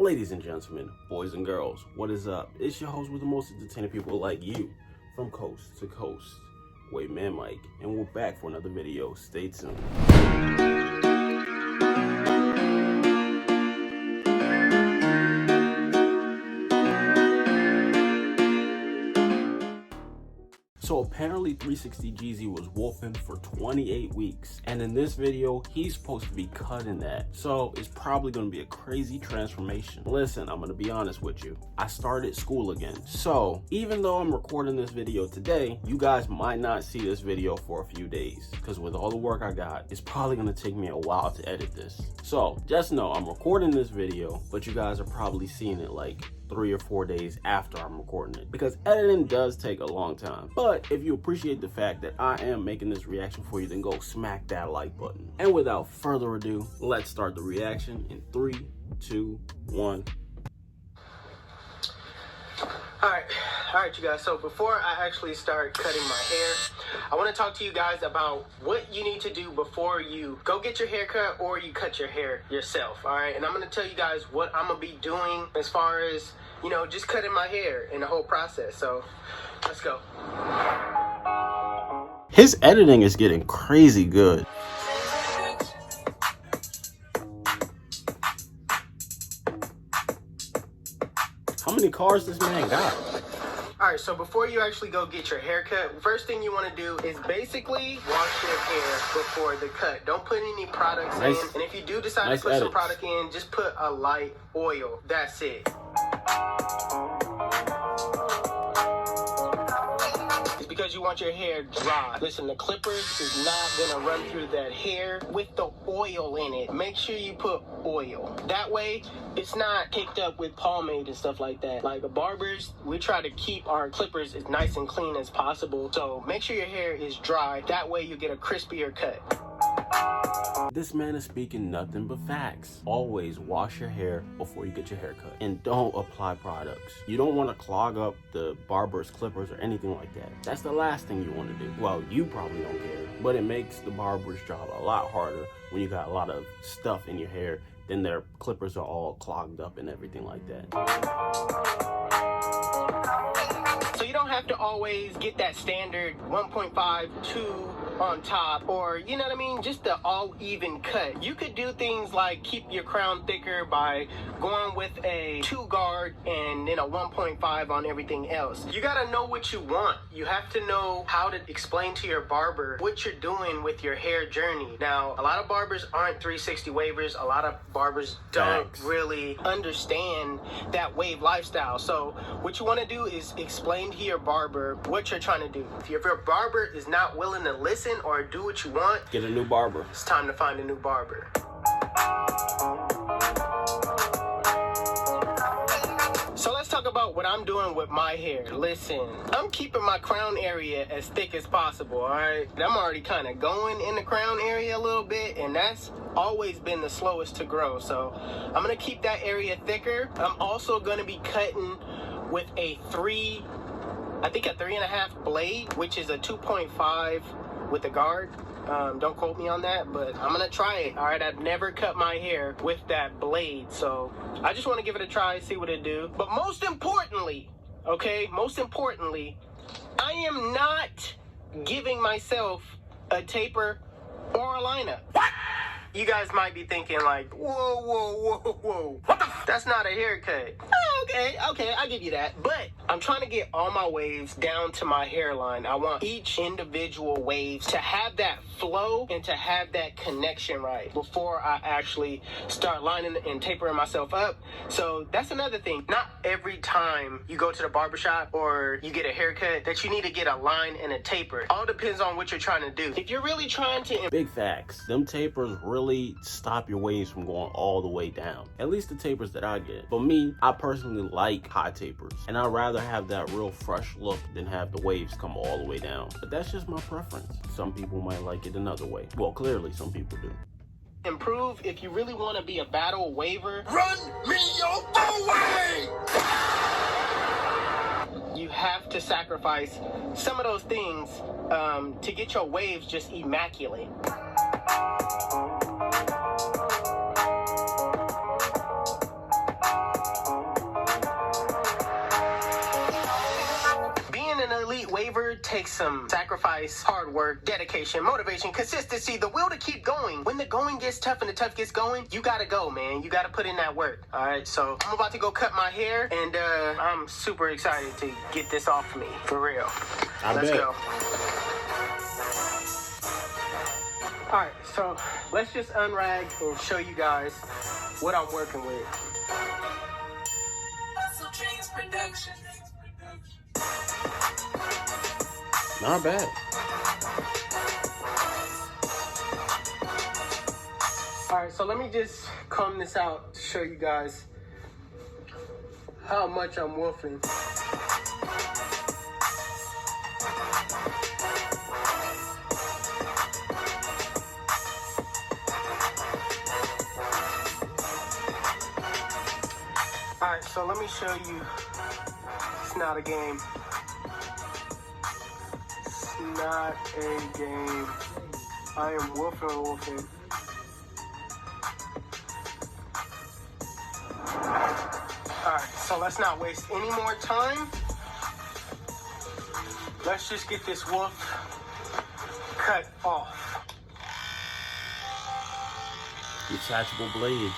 Ladies and gentlemen, boys and girls, what is up? It's your host with the most entertaining people like you, from coast to coast, WAVEMANMIKE, and we're back for another video. Stay tuned. So apparently 360GZ was wolfing for 28 weeks, and in this video he's supposed to be cutting that, so it's probably going to be a crazy transformation. Listen, I'm going to be honest with you, I started school again, so even though I'm recording this video today, you guys might not see this video for a few days, because with all the work I got, it's probably going to take me a while to edit this. So just know I'm recording this video, but you guys are probably seeing it like 3 or 4 days after I'm recording it, because editing does take a long time. But if you appreciate the fact that I am making this reaction for you, then go smack that like button. And without further ado, let's start the reaction in 3, 2, 1. Alright you guys, so before I actually start cutting my hair, I want to talk to you guys about what you need to do before you go get your hair cut or you cut your hair yourself. Alright, and I'm going to tell you guys what I'm going to be doing as far as, you know, just cutting my hair in the whole process. So let's go. His editing is getting crazy good. How many cars this man got? Alright, so before you actually go get your hair cut, first thing you want to do is basically wash your hair before the cut. Don't put any products in. And if you do decide to put some product in, just put a light oil. That's it. It's because you want your hair dry. Listen, the clippers is not gonna run through that hair with the oil in it. Make sure you put oil. That way, it's not caked up with pomade and stuff like that. Like the barbers, we try to keep our clippers as nice and clean as possible. So make sure your hair is dry. That way you get a crispier cut. This man is speaking nothing but facts. Always wash your hair before you get your hair cut. And don't apply products. You don't want to clog up the barber's clippers or anything like that. That's the last thing you want to do. Well, you probably don't care, but it makes the barber's job a lot harder when you got a lot of stuff in your hair. Then their clippers are all clogged up and everything like that. So you don't have to always get that standard 1.5, 2 on top, or you know what I mean, just the all even cut. You could do things like keep your crown thicker by going with a 2 guard and then a 1.5 on everything else. You gotta know what you want. You have to know how to explain to your barber what you're doing with your hair journey. Now, a lot of barbers aren't 360 wavers. A lot of barbers don't really understand that wave lifestyle. So what you want to do is explain to your barber what you're trying to do. If your barber is not willing to listen or do what you want, get a new barber. It's time to find a new barber. So let's talk about what I'm doing with my hair. Listen, I'm keeping my crown area as thick as possible, alright? I'm already kind of going in the crown area a little bit, and that's always been the slowest to grow. So I'm going to keep that area thicker. I'm also going to be cutting with a 3.5 blade, which is a 2.5 with a guard. Don't quote me on that, but I'm gonna try it. All right, I've never cut my hair with that blade, so I just want to give it a try, see what it do. But most importantly, okay, I am not giving myself a taper or a lineup. What? You guys might be thinking like, whoa, what the f? That's not a haircut. Okay, I'll give you that. But I'm trying to get all my waves down to my hairline. I want each individual wave to have that flow and to have that connection right before I actually start lining and tapering myself up. So that's another thing. Not every time you go to the barbershop or you get a haircut that you need to get a line and a taper. All depends on what you're trying to do. If you're really trying to... Big facts. Them tapers really stop your waves from going all the way down. At least the tapers that I get. For me, I personally like high tapers, and I'd rather have that real fresh look than have the waves come all the way down. But that's just my preference. Some people might like it another way. Well, clearly some people do. Improve if you really want to be a battle waver. Run me your way! You have to sacrifice some of those things to get your waves just immaculate. takes some sacrifice, hard work, dedication, motivation, consistency, the will to keep going. When the going gets tough and the tough gets going, you gotta go, man. You gotta put in that work. All right, so I'm about to go cut my hair, and I'm super excited to get this off me, for real. Let's go. All right, so let's just unrag and show you guys what I'm working with. Not bad. All right, so let me just comb this out to show you guys how much I'm woofing. All right, so let me show you. It's not a game. It's not a game. I am woofing. All right, so let's not waste any more time. Let's just get this wolf cut off. Detachable blades.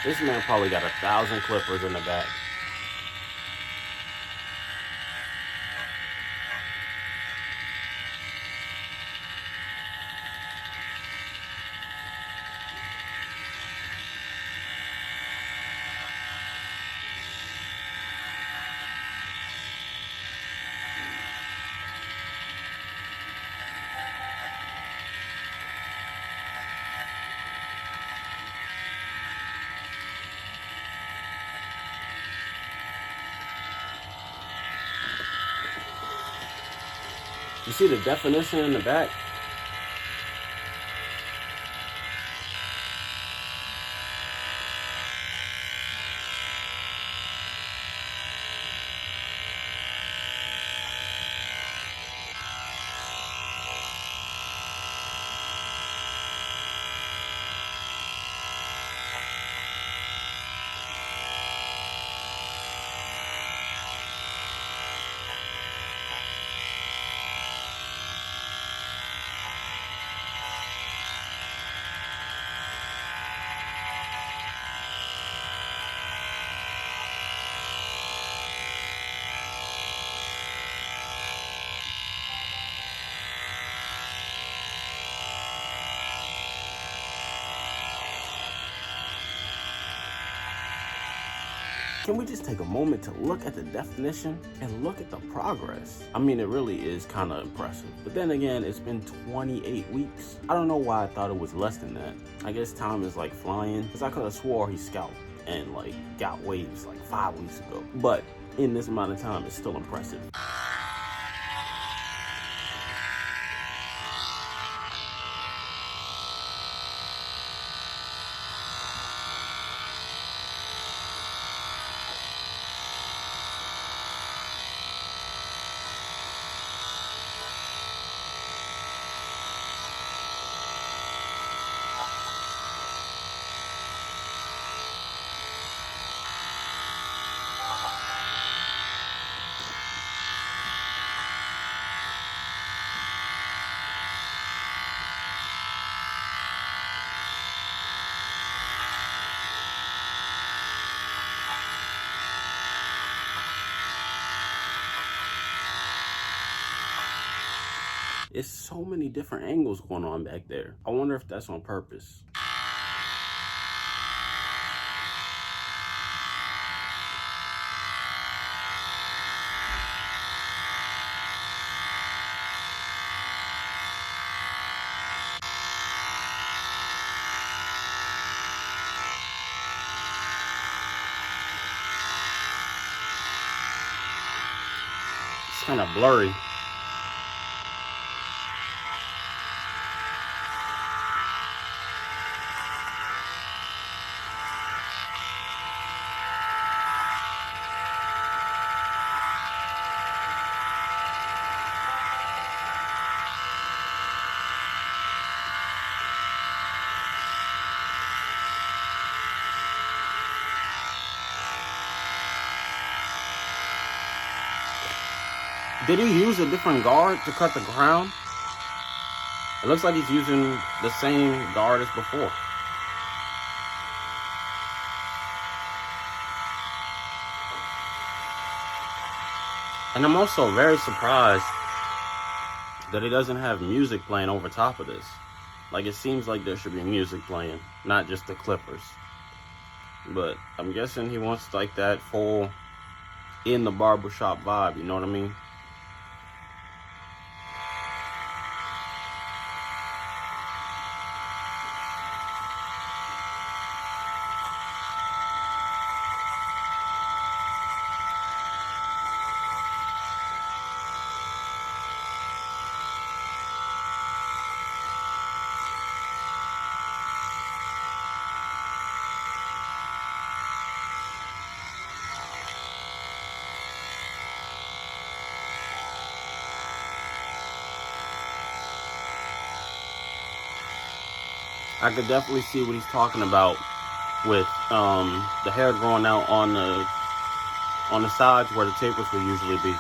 This man probably got 1,000 clippers in the back. You see the definition in the back? Can we just take a moment to look at the definition and look at the progress? I mean, it really is kind of impressive. But then again, it's been 28 weeks. I don't know why I thought it was less than that. I guess time is like flying, because I could have swore he scalped and like got waves like 5 weeks ago. But in this amount of time, it's still impressive. It's so many different angles going on back there. I wonder if that's on purpose. It's kind of blurry. Did he use a different guard to cut the crown? It looks like he's using the same guard as before. And I'm also very surprised that he doesn't have music playing over top of this. Like, it seems like there should be music playing, not just the clippers. But I'm guessing he wants like that full in the barbershop vibe, you know what I mean? I could definitely see what he's talking about with the hair growing out on the sides where the tapers would usually be. All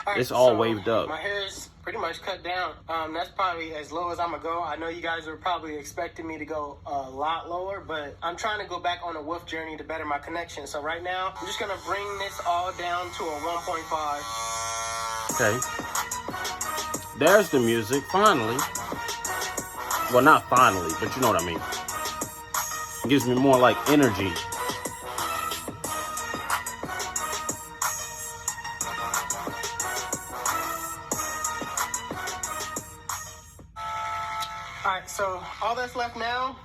right, it's all so waved up. My hair is pretty much cut down. That's probably as low as I'm gonna go. I know you guys were probably expecting me to go a lot lower, but I'm trying to go back on a wolf journey to better my connection. So right now, I'm just gonna bring this all down to a 1.5. Okay. There's the music, finally. Well, not finally, but you know what I mean. It gives me more like energy. Alright, so all that's left now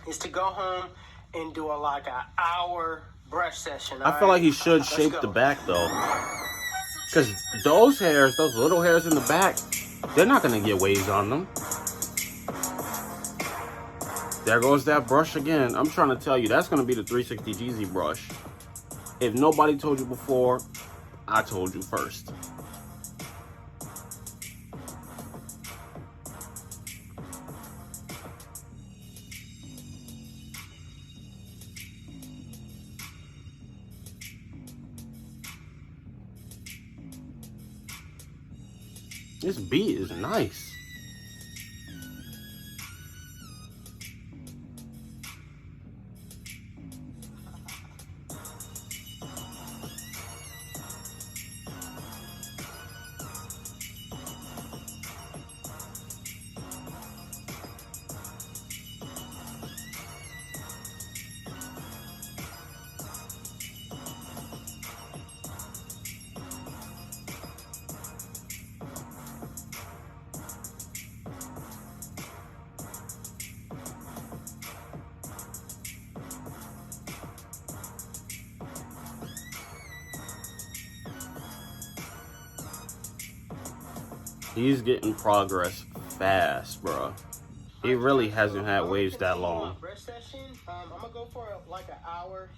is to go home and do like an hour brush session. I feel like he should shape the back though. Because those hairs, those little hairs in the back, they're not going to get waves on them. There goes that brush again. I'm trying to tell you, that's going to be the 360 Jeezy brush. If nobody told you before, I told you first. This beat is nice. He's getting progress fast, bro. He really hasn't had waves that long. Brush session, I'm gonna go for like an hour.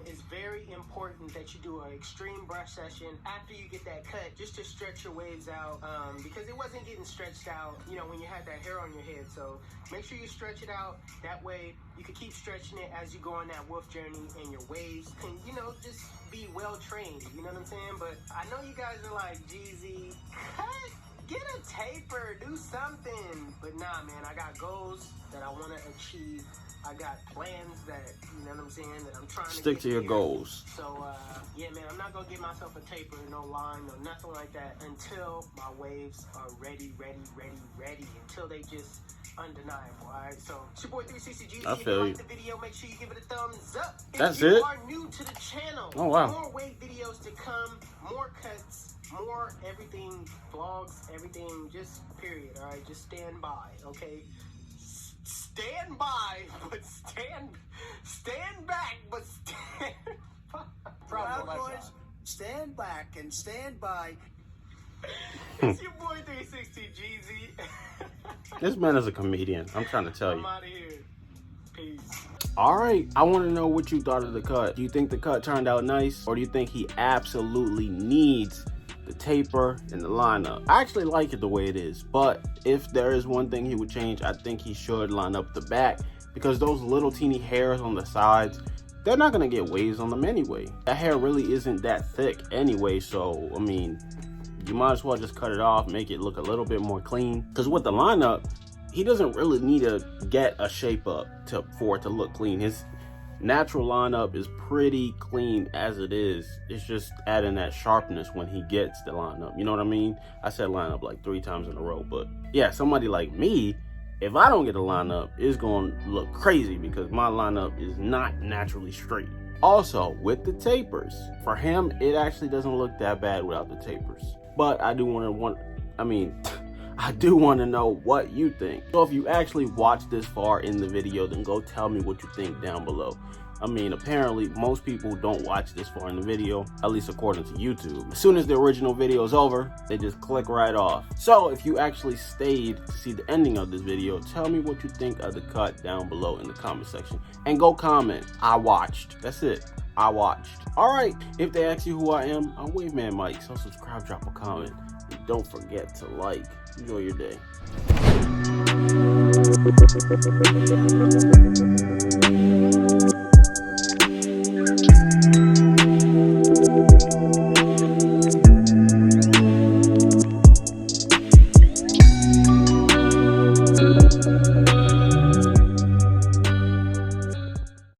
It's very important that you do an extreme brush session after you get that cut, just to stretch your waves out, because it wasn't getting stretched out, you know, when you had that hair on your head. So make sure you stretch it out. That way you can keep stretching it as you go on that wolf journey, and your waves can, you know, just be well trained. You know what I'm saying? But I know you guys are like, Jeezy, cut. Get a taper, do something. But nah, man, I got goals that I want to achieve. I got plans that, you know what I'm saying, that I'm trying to stick to your goals. So, yeah, man, I'm not going to give myself a taper, no line, no nothing like that until my waves are ready, until they just undeniable, all right? So, it's your boy 360G. I If feel you you. like the video, make sure you give it a thumbs up. That's if you it? are new to the channel, oh, wow. more wave videos to come, more cuts, more everything, vlogs, everything, just period, all right? Just stand by, okay? Stand by, but stand back, but stand Proud boys, stand back and stand by. It's your boy 360 Jeezy. This man is a comedian. I'm trying to tell you. I'm out of here. Peace. All right, I want to know what you thought of the cut. Do you think the cut turned out nice, or do you think he absolutely needs the taper and the lineup? I actually like it the way it is, but if there is one thing he would change, I think he should line up the back, because those little teeny hairs on the sides, they're not going to get waves on them anyway. That hair really isn't that thick anyway, so I mean, You might as well just cut it off, make it look a little bit more clean. Because with the lineup, he doesn't really need to get a shape up for it to look clean. His natural lineup is pretty clean as it is. It's just adding that sharpness when he gets the lineup. You know what I mean? I said lineup like 3 times in a row, but yeah, somebody like me, if I don't get a lineup, it's going to look crazy because my lineup is not naturally straight. Also, with the tapers, for him, it actually doesn't look that bad without the tapers. But I do want to know what you think. So if you actually watched this far in the video, then go tell me what you think down below. I mean, apparently most people don't watch this far in the video, at least according to YouTube. As soon as the original video is over, they just click right off. So if you actually stayed to see the ending of this video, tell me what you think of the cut down below in the comment section. And go comment, I watched. That's it, I watched. All right, if they ask you who I am, I'm WaveManMike. So subscribe, drop a comment, and don't forget to like. Enjoy your day.